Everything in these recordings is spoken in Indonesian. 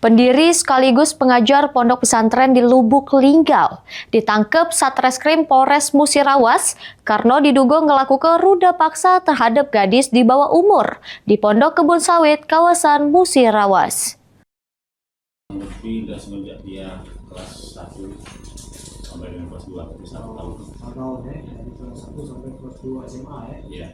Pendiri sekaligus pengajar pondok pesantren di Lubuk Linggau ditangkap Satreskrim Polres Musirawas karena diduga melakukan ruda paksa terhadap gadis di bawah umur di Pondok Kebun Sawit, kawasan Musirawas. Semenjak dia kelas 1 sampai dengan kelas 2, 1 tahun. Dari kelas 1 sampai kelas 2 SMA ya.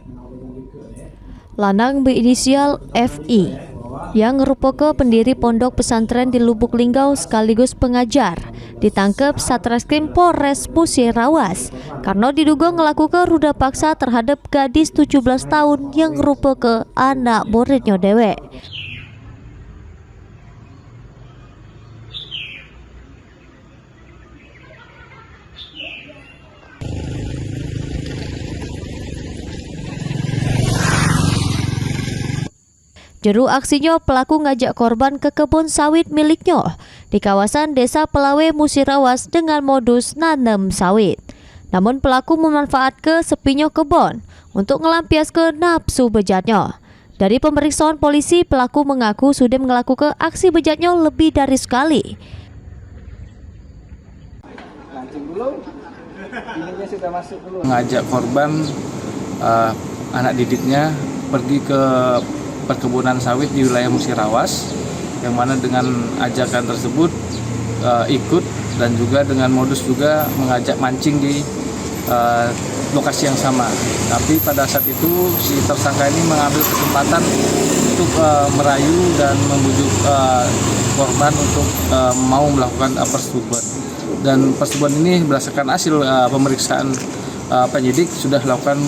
Lanang berinisial FI yang merupakan pendiri pondok pesantren di Lubuk Linggau sekaligus pengajar ditangkap Satreskrim Polres Musirawas karena diduga melakukan ruda paksa terhadap gadis 17 tahun yang merupakan anak muridnya dewek. Jeru aksinya, pelaku ngajak korban ke kebun sawit miliknya di kawasan Desa Pelawe Musirawas dengan modus nanam sawit. Namun pelaku memanfaatkan sepinya kebun untuk ngelampiaskan nafsu bejatnya. Dari pemeriksaan polisi, pelaku mengaku sudah melakukan aksi bejatnya lebih dari sekali. Mengajak korban anak didiknya pergi ke perkebunan sawit di wilayah Musirawas, yang mana dengan ajakan tersebut ikut dan juga dengan modus juga mengajak mancing di lokasi yang sama. Tapi pada saat itu si tersangka ini mengambil kesempatan untuk merayu dan membujuk korban untuk mau melakukan persetubuhan. Dan persetubuhan ini berdasarkan hasil pemeriksaan penyidik sudah dilakukan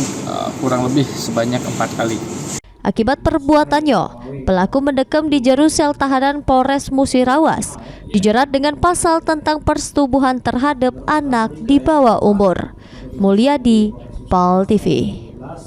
kurang lebih sebanyak 4 kali. Akibat perbuatannya, pelaku mendekam di jeru sel tahanan Polres Musirawas, dijerat dengan pasal tentang persetubuhan terhadap anak di bawah umur. Mulyadi, PAL TV.